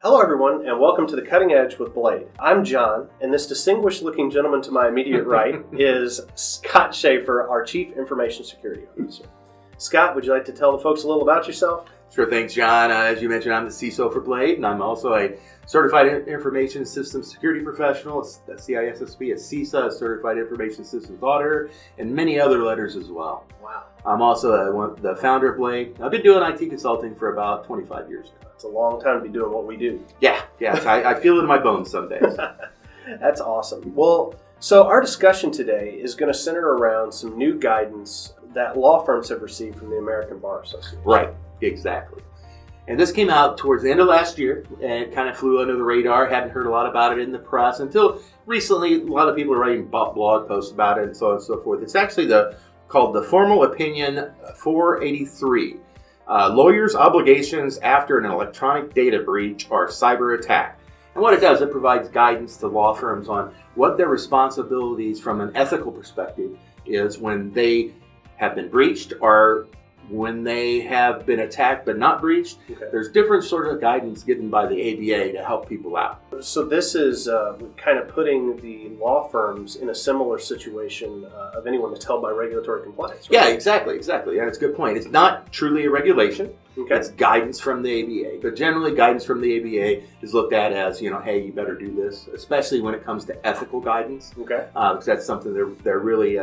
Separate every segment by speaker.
Speaker 1: Hello everyone, and welcome to The Cutting Edge with Blade. I'm John, and this distinguished-looking gentleman to my immediate right is Scott Schaffer, our Chief Information Security Officer. Scott, would you like to tell the folks a little about yourself?
Speaker 2: Sure, thanks, John. As you mentioned, I'm the CISO for Blade, and I'm also a Certified Information Systems Security Professional, a CISSP, a CISA, a Certified Information Systems Auditor, and many other letters as well.
Speaker 1: Wow.
Speaker 2: I'm also the founder of Blade. I've been doing IT consulting for about 25 years now.
Speaker 1: It's a long time to be doing what we do.
Speaker 2: Yeah, I feel it in my bones some days.
Speaker 1: That's awesome. Well, so our discussion today is going to center around some new guidance that law firms have received from the American Bar Association.
Speaker 2: Right, exactly. And this came out towards the end of last year and kind of flew under the radar. Hadn't heard a lot about it in the press until recently. A lot of people are writing blog posts about it and so on and so forth. It's actually called the Formal Opinion 483. Lawyers' obligations after an electronic data breach or cyber attack. And what it does, it provides guidance to law firms on what their responsibilities from an ethical perspective is when they have been breached or when they have been attacked but not breached. Okay. There's different sort of guidance given by the ABA to help people out.
Speaker 1: So this is kind of putting the law firms in a similar situation of anyone that's held by regulatory compliance, right?
Speaker 2: Yeah, exactly. Yeah, that's a good point. It's not truly a regulation.
Speaker 1: Okay.
Speaker 2: It's guidance from the ABA. But generally, guidance from the ABA is looked at as, hey, you better do this, especially when it comes to ethical guidance.
Speaker 1: Okay.
Speaker 2: Because that's something they're really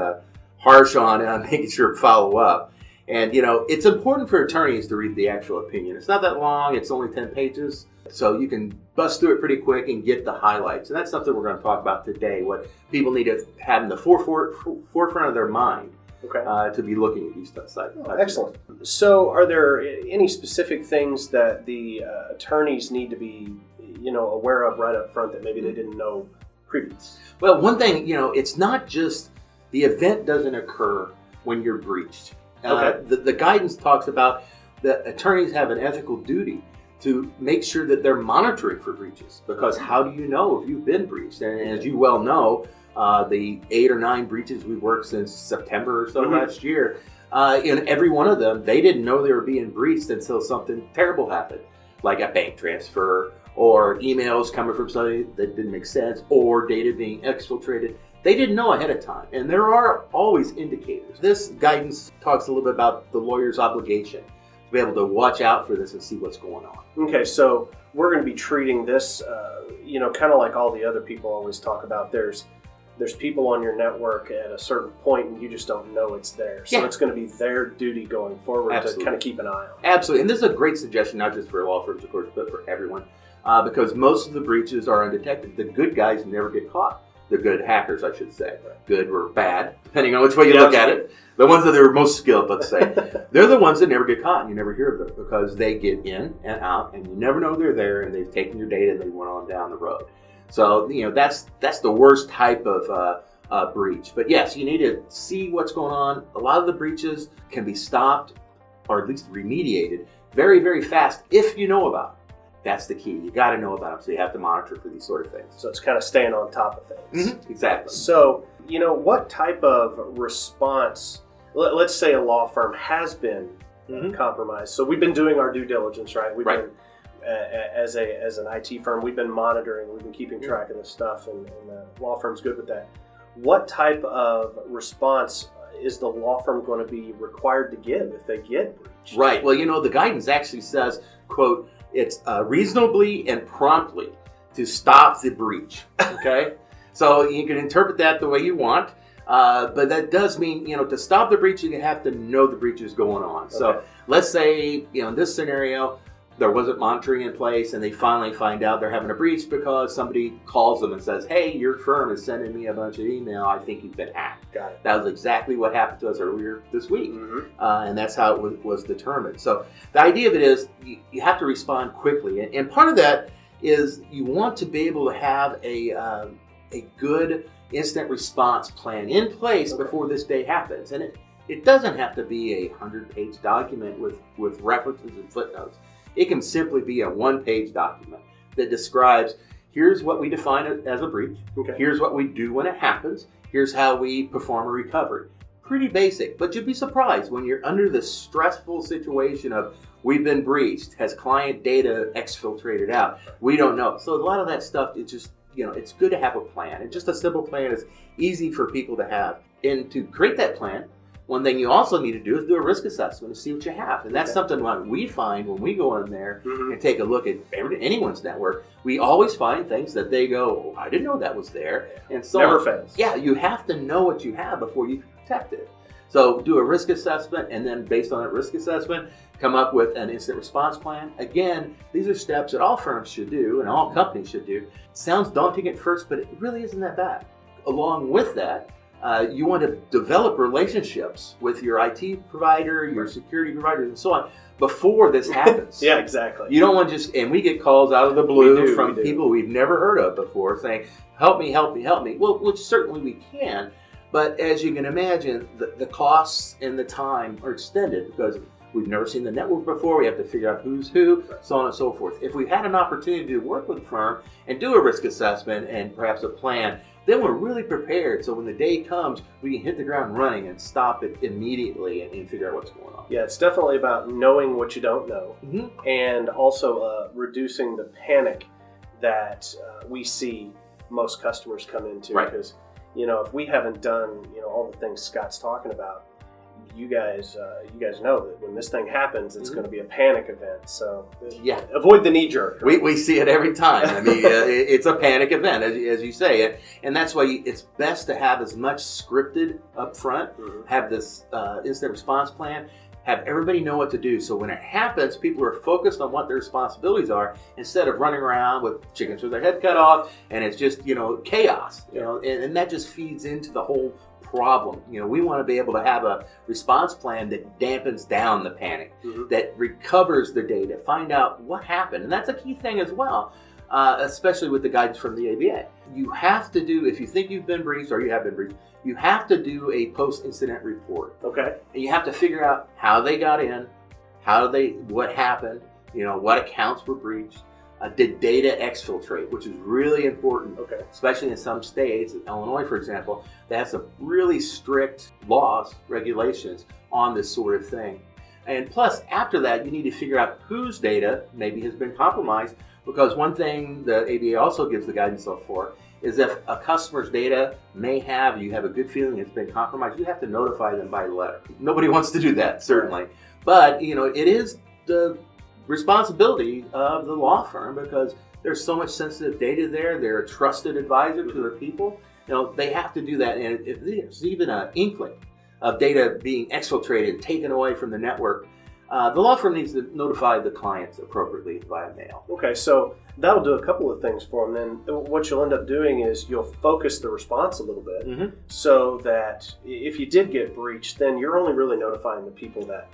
Speaker 2: harsh on making sure to follow up. And, it's important for attorneys to read the actual opinion. It's not that long. It's only 10 pages. So you can bust through it pretty quick and get the highlights. And that's something we're going to talk about today, what people need to have in the forefront of their mind. Okay. To be looking at these types of things.
Speaker 1: Excellent. So are there any specific things that the attorneys need to be, aware of right up front that maybe they didn't know previous?
Speaker 2: Well, one thing, it's not just the event doesn't occur when you're breached. Okay. The guidance talks about that attorneys have an ethical duty to make sure that they're monitoring for breaches, because how do you know if you've been breached? And as you well know, the 8 or 9 breaches we've worked since September or so last year, in every one of them, they didn't know they were being breached until something terrible happened, like a bank transfer or emails coming from somebody that didn't make sense or data being exfiltrated. They didn't know ahead of time, and there are always indicators. This guidance talks a little bit about the lawyer's obligation to be able to watch out for this and see what's going on.
Speaker 1: Okay, so we're going to be treating this, kind of like all the other people always talk about. There's people on your network at a certain point, and you just don't know it's there. So It's going to be their duty going forward to kind of keep an eye on.
Speaker 2: Absolutely, and this is a great suggestion, not just for law firms, of course, but for everyone, because most of the breaches are undetected. The good guys never get caught. The good hackers, I should say. Good or bad, depending on which way you look at it. The ones that are most skilled, let's say. They're the ones that never get caught, and you never hear of them because they get in and out, and you never know they're there, and they've taken your data and they went on down the road. So, that's the worst type of breach. But yes, you need to see what's going on. A lot of the breaches can be stopped, or at least remediated, very, very fast if you know about it. That's the key. You got to know about them, so you have to monitor for these sort of things.
Speaker 1: So it's kind of staying on top of things.
Speaker 2: Mm-hmm. Exactly.
Speaker 1: So, what type of response, let's say a law firm has been compromised. So we've been doing our due diligence, right? We've been, as an IT firm, we've been monitoring, we've been keeping track of this stuff, and the law firm's good with that. What type of response is the law firm going to be required to give if they get breached?
Speaker 2: Right. Well, the guidance actually says, quote, it's reasonably and promptly to stop the breach, okay? So you can interpret that the way you want, but that does mean, to stop the breach, you have to know the breach is going on. Okay. So let's say, in this scenario, there wasn't monitoring in place, and they finally find out they're having a breach because somebody calls them and says, hey, your firm is sending me a bunch of email. I think you've been hacked.
Speaker 1: Got it.
Speaker 2: That was exactly what happened to us earlier this week, and that's how it was determined. So the idea of it is you have to respond quickly, and part of that is you want to be able to have a good instant response plan in place before this day happens. And it doesn't have to be a 100-page document with references and footnotes. It can simply be a 1-page document that describes, here's what we define it as a breach. Okay. Here's what we do when it happens. Here's how we perform a recovery. pretty basic, but you'd be surprised when you're under the stressful situation of we've been breached, has client data exfiltrated out, we don't know. So a lot of that stuff, it's just, it's good to have a plan. And just a simple plan is easy for people to have. And to create that plan, one thing you also need to do is do a risk assessment to see what you have. And that's something that we find when we go in there and take a look at anyone's network. We always find things that they go, I didn't know that was there. And so
Speaker 1: never fails.
Speaker 2: Yeah, you have to know what you have before you protect it. So do a risk assessment, and then based on that risk assessment, come up with an incident response plan. Again, these are steps that all firms should do and all companies should do. Sounds daunting at first, but it really isn't that bad. Along with that, you want to develop relationships with your IT provider, your security providers, and so on before this happens.
Speaker 1: Yeah, exactly.
Speaker 2: You don't want to just, and we get calls out of the blue from people we've never heard of before saying, help me, help me, help me. Well, which certainly we can, but as you can imagine, the costs and the time are extended because we've never seen the network before. We have to figure out who's who, so on and so forth. If we had an opportunity to work with a firm and do a risk assessment and perhaps a plan, then we're really prepared. So when the day comes, we can hit the ground running and stop it immediately and figure out what's going on.
Speaker 1: Yeah, it's definitely about knowing what you don't know and also reducing the panic that we see most customers come into. Because, if we haven't done, all the things Scott's talking about, you guys know that when this thing happens, it's going to be a panic event. So avoid the knee jerk. Right?
Speaker 2: We see it every time. I mean, it's a panic event, as you say, and that's why it's best to have as much scripted up front. Have this incident response plan. Have everybody know what to do. So when it happens, people are focused on what their responsibilities are instead of running around with chickens with their head cut off, and it's just chaos. And that just feeds into the whole problem. We want to be able to have a response plan that dampens down the panic, that recovers the data, find out what happened. And that's a key thing as well, especially with the guidance from the ABA. You have to do, if you think you've been breached or you have been breached, you have to do a post-incident report.
Speaker 1: Okay.
Speaker 2: And you have to figure out how they got in, what happened, what accounts were breached. Did data exfiltrate, which is really important, especially in some states, Illinois, for example, they have some really strict laws, regulations on this sort of thing. And plus, after that, you need to figure out whose data maybe has been compromised, because one thing the ABA also gives the guidance for is if a customer's data you have a good feeling it's been compromised, you have to notify them by letter. Nobody wants to do that, certainly. But, it is the responsibility of the law firm because there's so much sensitive data there. They're a trusted advisor to their people. They have to do that. And if there's even an inkling of data being exfiltrated and taken away from the network, the law firm needs to notify the clients appropriately via mail.
Speaker 1: Okay, so that'll do a couple of things for them. Then what you'll end up doing is you'll focus the response a little bit so that if you did get breached, then you're only really notifying the people that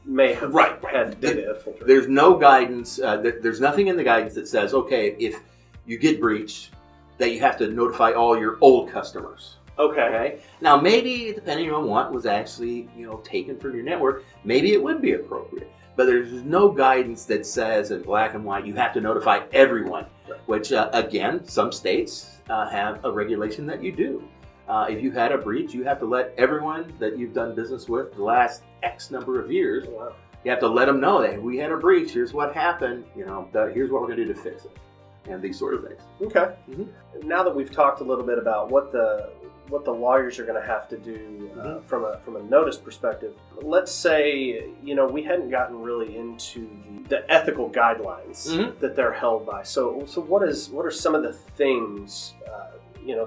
Speaker 1: may have had data infiltrated.
Speaker 2: There's no guidance, there's nothing in the guidance that says, okay, if you get breached, that you have to notify all your old customers. Okay. Now, maybe depending on what was actually, taken from your network, maybe it would be appropriate. But there's no guidance that says in black and white you have to notify everyone. Which, again, some states have a regulation that you do. If you had a breach, you have to let everyone that you've done business with the last X number of years. You have to let them know that we had a breach. Here's what happened. Here's what we're going to do to fix it, and these sort of things.
Speaker 1: Okay. Now that we've talked a little bit about what the lawyers are going to have to do from a notice perspective, let's say we hadn't gotten really into the ethical guidelines that they're held by. So what are some of the things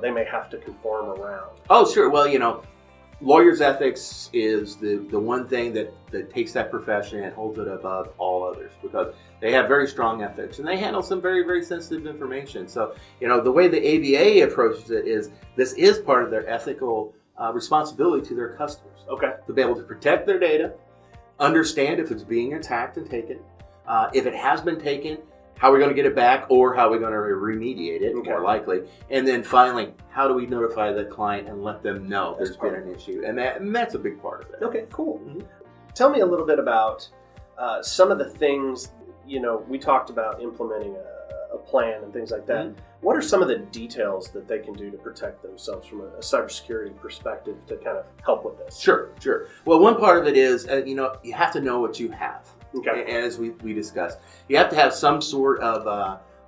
Speaker 1: they may have to conform around?
Speaker 2: Oh, sure. Well, lawyers' ethics is the one thing that takes that profession and holds it above all others, because they have very strong ethics and they handle some very, very sensitive information. So, the way the ABA approaches it is this is part of their ethical responsibility to their customers. To be able to protect their data, understand if it's being attacked and taken, if it has been taken, how we're going to get it back, or how we're going to remediate it, more likely. And then finally, how do we notify the client and let them know there's been an issue? And that's a big part of it.
Speaker 1: Okay, cool. Tell me a little bit about some of the things, we talked about implementing a a plan and things like that. What are some of the details that they can do to protect themselves from a cybersecurity perspective to kind of help with this?
Speaker 2: Sure. Well, one part of it is, you have to know what you have.
Speaker 1: Okay.
Speaker 2: As we discussed, you have to have some sort of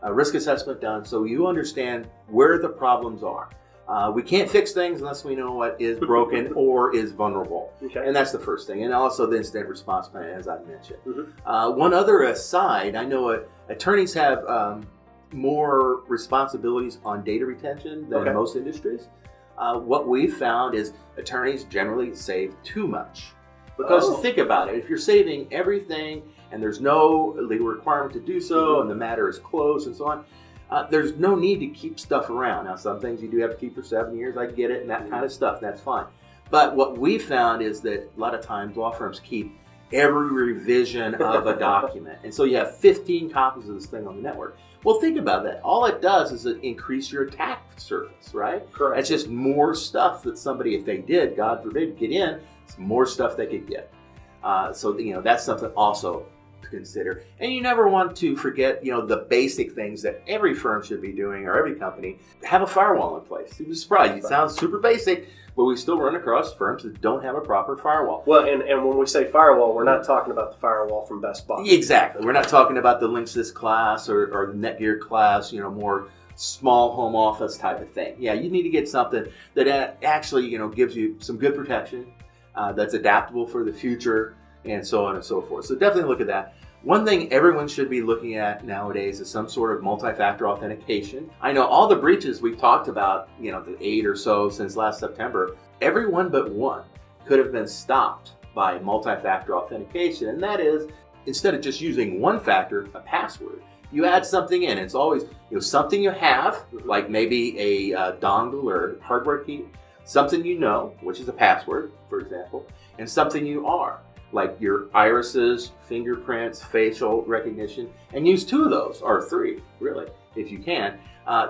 Speaker 2: a risk assessment done so you understand where the problems are. We can't fix things unless we know what is broken or is vulnerable.
Speaker 1: Okay.
Speaker 2: And that's the first thing. And also the incident response plan, as I mentioned. One other aside, I know attorneys have more responsibilities on data retention than most industries. What we've found is attorneys generally save too much. Because think about it, if you're saving everything and there's no legal requirement to do so and the matter is closed and so on, there's no need to keep stuff around. Now, some things you do have to keep for 7 years, I get it, and that kind of stuff, that's fine. But what we found is that a lot of times law firms keep every revision of a document. And so you have 15 copies of this thing on the network. Well, think about that. All it does is it increase your attack surface, right?
Speaker 1: Correct.
Speaker 2: It's just more stuff that somebody, if they did, God forbid, get in, it's more stuff they could get. So that's something also to consider. And you never want to forget, the basic things that every firm should be doing, or every company. Have a firewall in place. You'd be surprised. It sounds super basic, but we still run across firms that don't have a proper firewall.
Speaker 1: Well, and when we say firewall, we're not talking about the firewall from Best Buy.
Speaker 2: Exactly. We're not talking about the Linksys class or the Netgear class, more small home office type of thing. Yeah, you need to get something that actually, gives you some good protection, that's adaptable for the future, and so on and so forth. So definitely look at that. One thing everyone should be looking at nowadays is some sort of multi-factor authentication. I know all the breaches we've talked about, the 8 or so since last September, every one but one could have been stopped by multi-factor authentication. And that is, instead of just using one factor, a password, you add something in. It's always something you have, like maybe a dongle or hardware key, something which is a password, for example, and something you are, like your irises, fingerprints, facial recognition, and use 2 of those, or 3, really, if you can,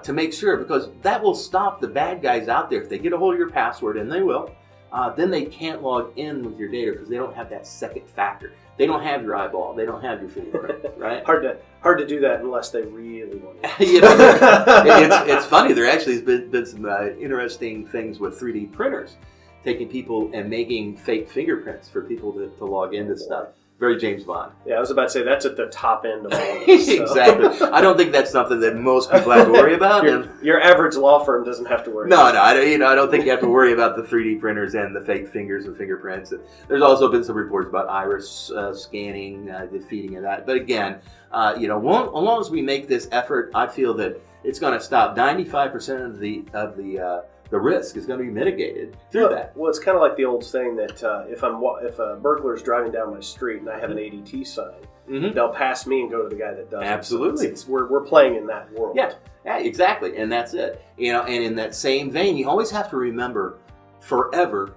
Speaker 2: to make sure, because that will stop the bad guys out there. If they get a hold of your password, and they will, then they can't log in with your data because they don't have that second factor. They don't have your eyeball. They don't have your fingerprint, right?
Speaker 1: Hard to do that unless they really want to.
Speaker 2: It's funny. There actually has been some interesting things with 3D printers, taking people and making fake fingerprints for people to log into stuff. Very James Bond.
Speaker 1: Yeah, I was about to say that's at the top end of all of this.
Speaker 2: Exactly. I don't think that's something that most people have to worry about.
Speaker 1: Your average law firm doesn't have to worry.
Speaker 2: No, I don't think you have to worry about the 3D printers and the fake fingers and fingerprints. There's also been some reports about iris scanning, defeating of that. But again, as long as we make this effort, I feel that it's going to stop 95% of the risk is going to be mitigated through that.
Speaker 1: Well, it's kind of like the old saying that if a burglar's driving down my street and I have an ADT sign, they'll pass me and go to the guy that doesn't.
Speaker 2: Absolutely.
Speaker 1: So we're playing in that world.
Speaker 2: Yeah, exactly. And that's it. And in that same vein, you always have to remember, forever,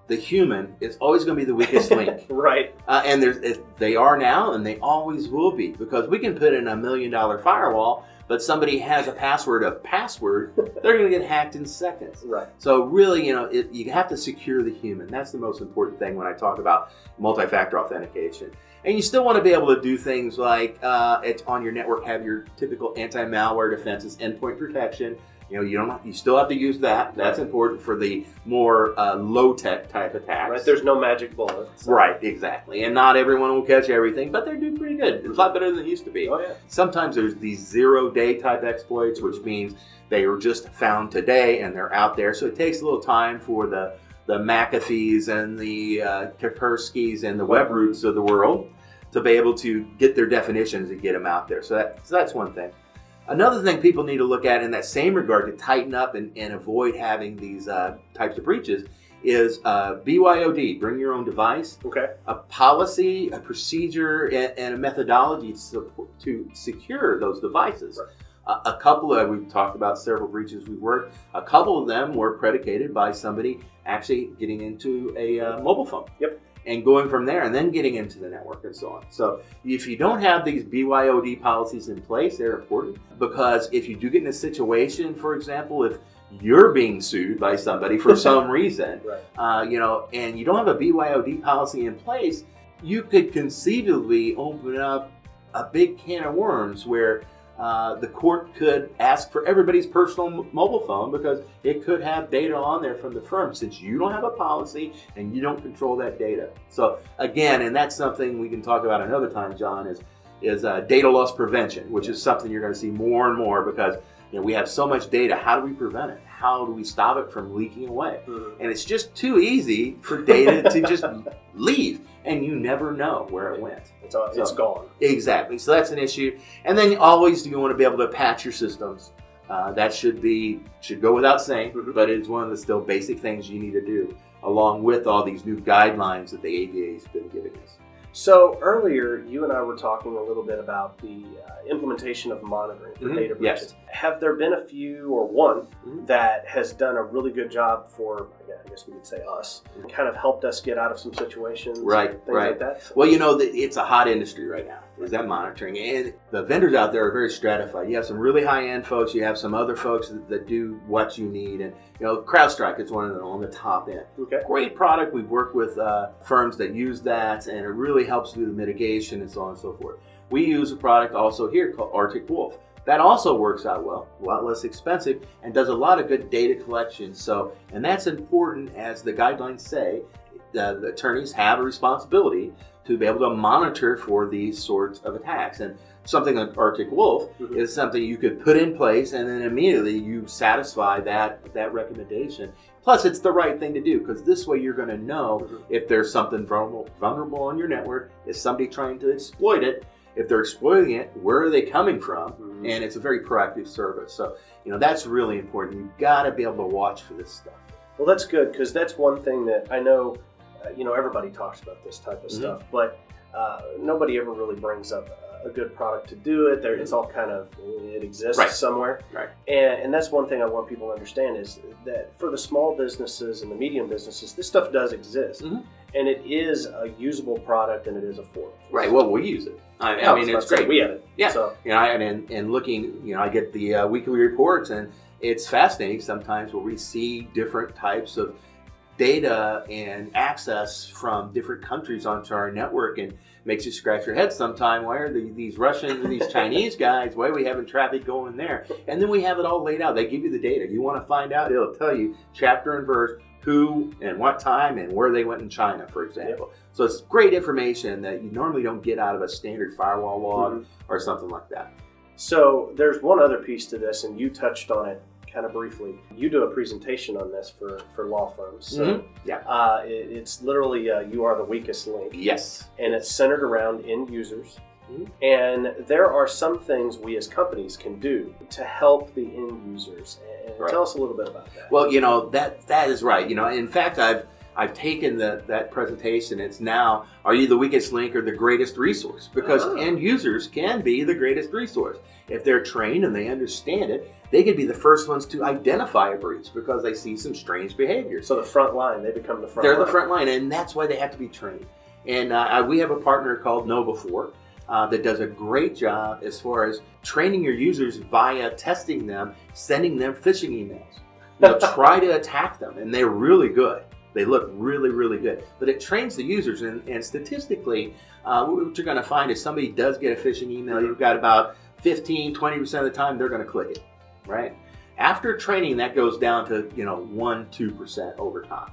Speaker 2: the human is always going to be the weakest link.
Speaker 1: Right.
Speaker 2: And they are now, and they always will be, because we can put in $1 million firewall, but somebody has a password, they're going to get hacked in seconds.
Speaker 1: Right.
Speaker 2: So really, you have to secure the human. That's the most important thing when I talk about multi-factor authentication. And you still want to be able to do things like on your network, have your typical anti-malware defenses, endpoint protection. You still have to use that. That's important for the more low-tech type attacks.
Speaker 1: Right. There's no magic bullet. So.
Speaker 2: Right. Exactly. And not everyone will catch everything, but they do pretty good. It's a lot better than it used to be.
Speaker 1: Oh, yeah.
Speaker 2: Sometimes there's these 0-day type exploits, which means they were just found today and they're out there. So it takes a little time for the McAfees and the Kasperskys and the Webroots of the world to be able to get their definitions and get them out there. So that's one thing. Another thing people need to look at in that same regard to tighten up and avoid having these types of breaches is BYOD, bring your own device.
Speaker 1: Okay.
Speaker 2: A policy, a procedure, and a methodology to secure those devices. Right. A couple of, we've talked about several breaches we've worked, a couple of them were predicated by somebody actually getting into a mobile phone.
Speaker 1: Yep.
Speaker 2: And going from there and then getting into the network and so on. So if you don't have these BYOD policies in place, they're important, because if you do get in a situation, for example, if you're being sued by somebody for some reason, right. And you don't have a BYOD policy in place, you could conceivably open up a big can of worms where the court could ask for everybody's personal mobile phone because it could have data on there from the firm, since you don't have a policy and you don't control that data. So again, and that's something we can talk about another time, John, is data loss prevention, which is something you're going to see more and more because we have so much data. How do we prevent it? How do we stop it from leaking away? And it's just too easy for data to just leave, and you never know where it went.
Speaker 1: It's gone.
Speaker 2: Exactly. So that's an issue. And then always you want to be able to patch your systems. That should go without saying, but it's one of the still basic things you need to do, along with all these new guidelines that the ABA has been giving us.
Speaker 1: So earlier, you and I were talking a little bit about the implementation of monitoring for data breaches.
Speaker 2: Yes.
Speaker 1: Have there been a few, or one, that has done a really good job for, I guess we could say us, kind of helped us get out of some situations, things like that?
Speaker 2: Well, it's a hot industry right now, is that monitoring. And the vendors out there are very stratified. You have some really high-end folks. You have some other folks that do what you need. And, CrowdStrike is one of them on the top end.
Speaker 1: Okay.
Speaker 2: Great product. We've worked with firms that use that, and it really helps do the mitigation and so on and so forth. We use a product also here called Arctic Wolf. That also works out well, a lot less expensive, and does a lot of good data collection. And that's important, as the guidelines say. The attorneys have a responsibility to be able to monitor for these sorts of attacks. And something like Arctic Wolf is something you could put in place, and then immediately you satisfy that recommendation. Plus, it's the right thing to do, because this way you're going to know if there's something vulnerable on your network. Is somebody trying to exploit it? If they're exploiting it, where are they coming from? And it's a very proactive service. So, that's really important. You've got to be able to watch for this stuff.
Speaker 1: Well, that's good, because that's one thing that I know, everybody talks about this type of stuff, but nobody ever really brings up a good product to do it. It's all kind of, it exists somewhere.
Speaker 2: Right.
Speaker 1: And that's one thing I want people to understand, is that for the small businesses and the medium businesses, this stuff does exist. And it is a usable product, and it is affordable.
Speaker 2: Right. Well, we use it. I mean, it's great.
Speaker 1: We have it.
Speaker 2: Yeah.
Speaker 1: So,
Speaker 2: and looking, I get the weekly reports, and it's fascinating sometimes where we see different types of data and access from different countries onto our network, and makes you scratch your head sometime. Why are these Russians and these Chinese guys, why are we having traffic going there? And then we have it all laid out. They give you the data. You want to find out, it'll tell you chapter and verse, who and what time and where they went in China, for example. So it's great information that you normally don't get out of a standard firewall log or something like that.
Speaker 1: So there's one other piece to this, and you touched on it kind of briefly. You do a presentation on this for law firms. So it's literally you are the weakest link.
Speaker 2: Yes.
Speaker 1: And it's centered around end users. And there are some things we as companies can do to help the end users. And tell us a little bit about that.
Speaker 2: Well, that is right. In fact, I've taken that presentation. It's now, are you the weakest link or the greatest resource? Because end users can be the greatest resource. If they're trained and they understand it, they could be the first ones to identify a breach because they see some strange behavior.
Speaker 1: So the front line, they become the front
Speaker 2: They're
Speaker 1: line.
Speaker 2: the front line, and that's why they have to be trained. And we have a partner called KnowBefore that does a great job as far as training your users via testing them, sending them phishing emails. Try to attack them, and they're really good. They look really, really good. But it trains the users, and statistically, what you're going to find is somebody does get a phishing email, you've got about 15-20% of the time they're going to click it, right? After training, that goes down to 1-2% over time.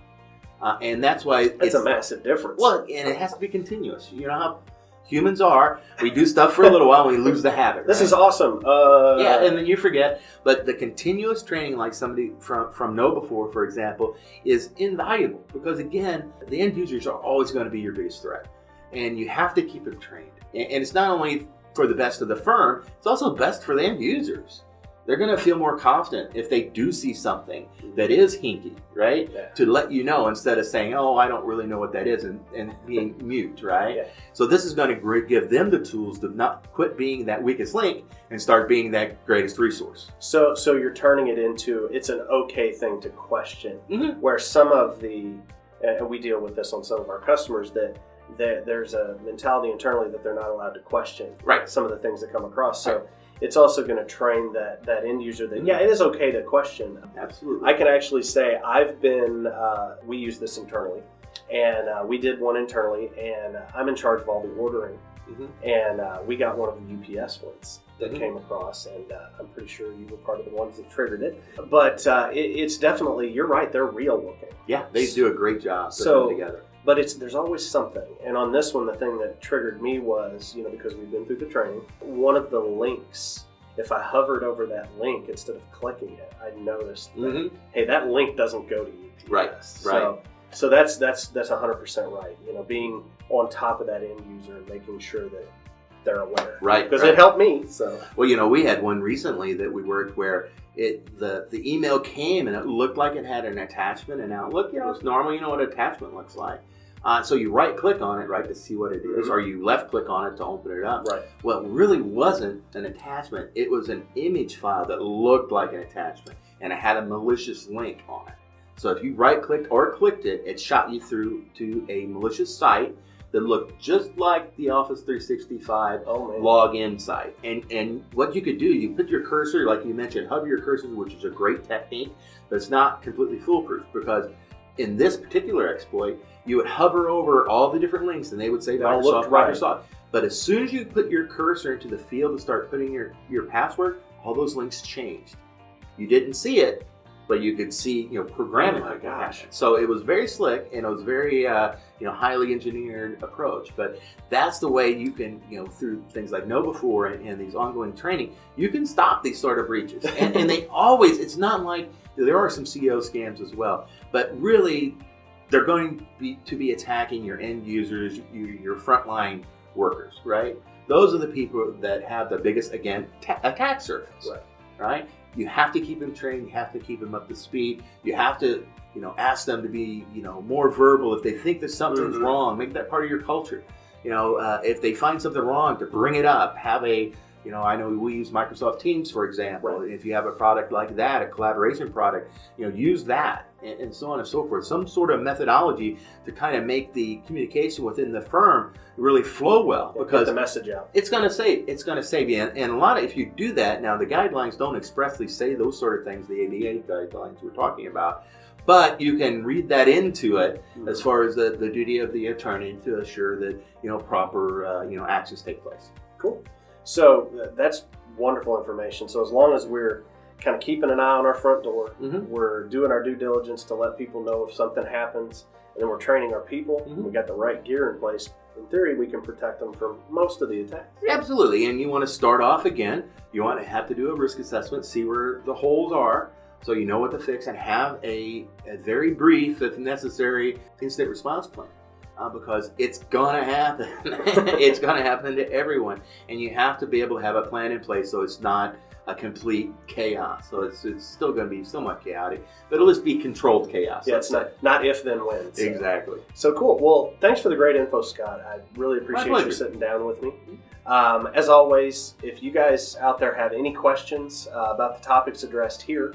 Speaker 2: And that's why
Speaker 1: it's a massive difference.
Speaker 2: Well, and it has to be continuous. You know how humans are. We do stuff for a little while and we lose the habit.
Speaker 1: This is awesome.
Speaker 2: Yeah, and then you forget. But the continuous training, like somebody from KnowBefore, for example, is invaluable because, again, the end users are always going to be your biggest threat. And you have to keep them trained. And it's not only for the best of the firm, it's also best for the end users. They're going to feel more confident if they do see something that is hinky, right? Yeah. To let you know instead of saying, oh, I don't really know what that is, and being mute, right? Yeah. So this is going to give them the tools to not quit being that weakest link and start being that greatest resource.
Speaker 1: So you're turning it into, it's an okay thing to question, where some of the, and we deal with this on some of our customers, that there's a mentality internally that they're not allowed to question some of the things that come across. So it's also going to train that end user that, it is okay to question.
Speaker 2: Absolutely.
Speaker 1: I can actually say we use this internally, and we did one internally, and I'm in charge of all the ordering and we got one of the UPS ones that came across, and I'm pretty sure you were part of the ones that triggered it. But it's definitely, you're right, they're real looking.
Speaker 2: Yeah, they do a great job putting them together.
Speaker 1: But there's always something. And on this one, the thing that triggered me was, because we've been through the training, one of the links, if I hovered over that link instead of clicking it, I noticed that, hey, that link doesn't go to UPS.
Speaker 2: Right.
Speaker 1: So that's 100% right. Being on top of that end user and making sure that they're aware.
Speaker 2: Right.
Speaker 1: Because it helped me. So.
Speaker 2: Well, we had one recently that we worked where the email came and it looked like it had an attachment in Outlook. It's normal. You know what an attachment looks like. So you right click on it, right, to see what it is, or you left click on it to open it up.
Speaker 1: Right.
Speaker 2: Well, it really wasn't an attachment. It was an image file that looked like an attachment, and it had a malicious link on it. So if you right clicked or clicked it, it shot you through to a malicious site that looked just like the Office 365 login site. And what you could do, you put your cursor, like you mentioned, hover your cursor, which is a great technique, but it's not completely foolproof, because in this particular exploit, you would hover over all the different links and they would say Microsoft. But as soon as you put your cursor into the field to start putting your password, all those links changed. You didn't see it, but you could see, programming.
Speaker 1: Oh my gosh.
Speaker 2: So it was very slick, and it was very, highly engineered approach. But that's the way you can, through things like Know Before and these ongoing training, you can stop these sort of breaches. And they always, it's not like, there are some CEO scams as well, but really, they're going to be attacking your end users, your frontline workers, right? Those are the people that have the biggest, again, attack surface, right? You have to keep them trained. You have to keep them up to speed. You have to, ask them to be, more verbal. If they think that something's wrong, make that part of your culture. If they find something wrong, to bring it up. Have a, I know we use Microsoft Teams, for example. Right. If you have a product like that, a collaboration product, use that, and so on and so forth. Some sort of methodology to kind of make the communication within the firm really flow well, because
Speaker 1: get the message out.
Speaker 2: It's going to save you. And a lot of, if you do that, now the guidelines don't expressly say those sort of things, the ABA guidelines we're talking about, but you can read that into it as far as the duty of the attorney to assure that proper actions take place.
Speaker 1: Cool. So that's wonderful information. So as long as we're kind of keeping an eye on our front door, we're doing our due diligence to let people know if something happens, and then we're training our people, we got the right gear in place, in theory we can protect them from most of the attacks.
Speaker 2: Absolutely. And you want to start off again, you want to have to do a risk assessment, see where the holes are, so you know what to fix, and have a very brief, if necessary, incident response plan. Because it's gonna happen. It's gonna happen to everyone, and you have to be able to have a plan in place so it's not a complete chaos. So it's still going to be somewhat chaotic, but it'll just be controlled chaos.
Speaker 1: Yeah, it's not if then when. So.
Speaker 2: Exactly.
Speaker 1: So cool. Well, thanks for the great info, Scott. I really appreciate you sitting down with me. As always, if you guys out there have any questions about the topics addressed here,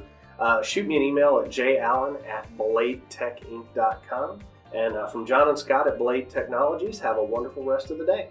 Speaker 1: shoot me an email atjallen@bladetechinc.com. And from John and Scott at Blade Technologies, have a wonderful rest of the day.